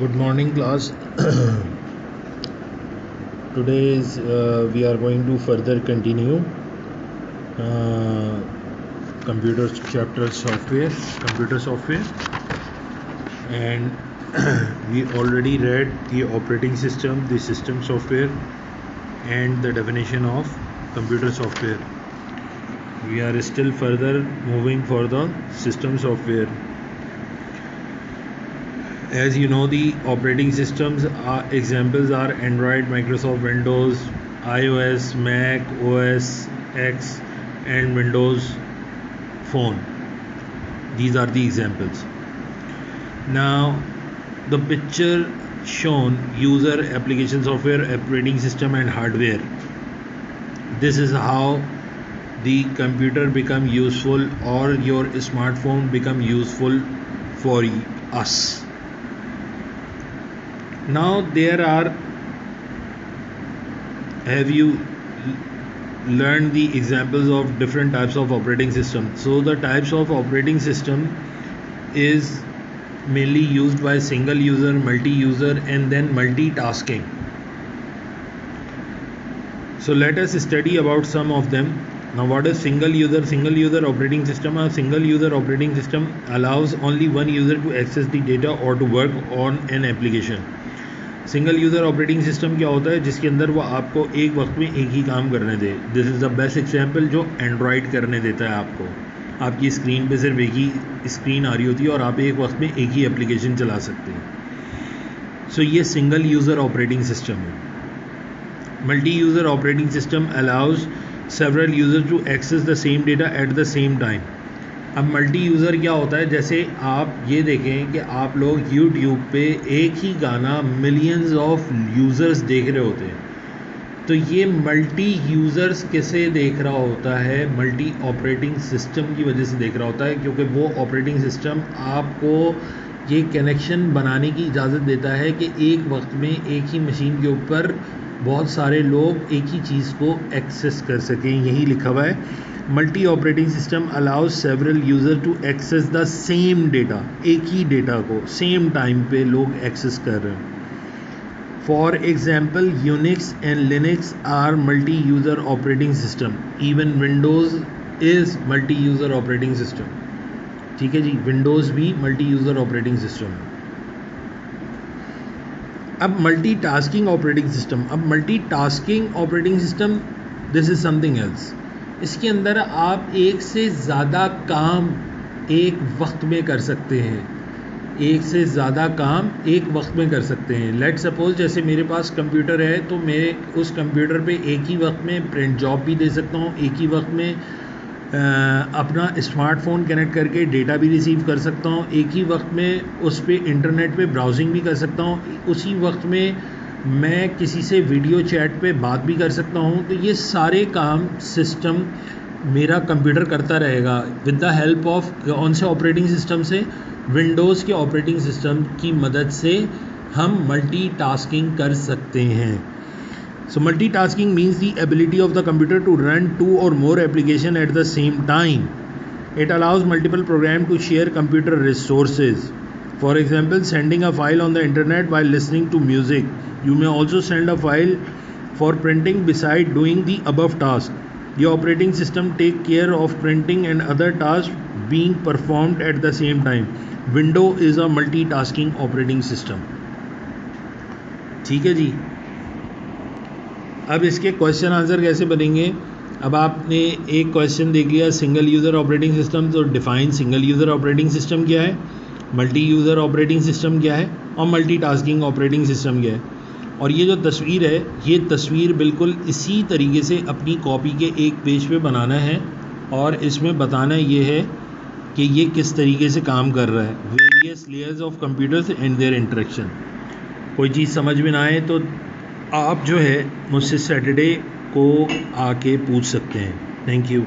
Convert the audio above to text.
Good morning, class. Today we are going to further continue uh, computer software, and we already read the operating system, the system software, and the definition of computer software. We are still further moving for the system software. As you know, the operating systems examples are Android, Microsoft Windows, iOS, Mac, OS X, and Windows Phone. These are the examples. Now, the picture shown user, application software, operating system, and hardware. This is how the computer become useful, or your smartphone become useful for us. Now have you learned the examples of different types of operating system? So the types of operating system is mainly used by single user, multi-user, and then multitasking. So let us study about some of them. Now, what is single user? Single user operating system. A single user operating system allows only one user to access the data or to work on an application. Single user operating system क्या होता है? जिसके अंदर वो आपको एक वक्त में एक ही काम करने दे. This is the best example जो एंड्रॉयड करने देता है आपको. आपकी स्क्रीन पे सिर्फ एक ही स्क्रीन आ रही होती है और आप एक वक्त में एक ही एप्लीकेशन चला सकते हैं. सो ये सिंगल यूज़र ऑपरेटिंग सिस्टम है. Multi user operating system allows several user to access the same data at the same time. अब मल्टी यूज़र क्या होता है? जैसे आप ये देखें कि आप लोग YouTube पे एक ही गाना मिलियंस ऑफ यूज़र्स देख रहे होते हैं. तो ये मल्टी यूज़र्स किसे देख रहा होता है? मल्टी ऑपरेटिंग सिस्टम की वजह से देख रहा होता है, क्योंकि वो ऑपरेटिंग सिस्टम आपको ये कनेक्शन बनाने की इजाज़त देता है कि एक वक्त में एक ही मशीन के ऊपर बहुत सारे लोग एक ही चीज़ को एक्सेस कर सकें. यही लिखा हुआ है, multi operating system allows several user to access the same data. एक ही डेटा को सेम टाइम पे लोग एक्सेस कर रहे हैं. For example, Unix and Linux are multi user operating system. Even Windows is multi user operating system. ठीक है जी, विंडोज़ भी मल्टी यूज़र ऑपरेटिंग सिस्टम है. अब मल्टीटास्किंग ऑपरेटिंग सिस्टम. अब multitasking operating system, this is something else. इसके अंदर आप एक से ज़्यादा काम एक वक्त में कर सकते हैं. एक से ज़्यादा काम एक वक्त में कर सकते हैं. लेट सपोज जैसे मेरे पास कंप्यूटर है, तो मैं उस कंप्यूटर पे एक ही वक्त में प्रिंट जॉब भी दे सकता हूँ, एक ही वक्त में अपना स्मार्टफोन कनेक्ट करके डेटा भी रिसीव कर सकता हूँ, एक ही वक्त में उस पर इंटरनेट पे ब्राउजिंग भी कर सकता हूँ, उसी वक्त में मैं किसी से वीडियो चैट पे बात भी कर सकता हूँ. तो ये सारे काम सिस्टम मेरा कंप्यूटर करता रहेगा विद द हेल्प ऑफ कौन से ऑपरेटिंग सिस्टम से? विंडोज़ के ऑपरेटिंग सिस्टम की मदद से हम मल्टीटास्किंग कर सकते हैं. So multitasking means the ability of the computer to run two or more applications at the same time. It allows multiple programs to share computer resources. For example, sending a file on the internet while listening to music. You may also send a file for printing beside doing the above task. The operating system take care of printing and other tasks being performed at the same time. Windows is a multitasking operating system. ठीक है जी. अब इसके question answer कैसे बनेंगे? अब आपने एक question देख लिया, सिंगल यूज़र ऑपरेटिंग सिस्टम. तो define single user operating system क्या है, मल्टी यूज़र ऑपरेटिंग सिस्टम क्या है, और मल्टीटास्किंग ऑपरेटिंग सिस्टम क्या है. और ये जो तस्वीर है, ये तस्वीर बिल्कुल इसी तरीके से अपनी कॉपी के एक पेज पे बनाना है और इसमें बताना ये है कि ये किस तरीके से काम कर रहा है. Various layers of computers and there interaction. कोई चीज़ समझ में ना आए तो आप जो है मुझसे सैटरडे को आके पूछ सकते हैं. Thank you.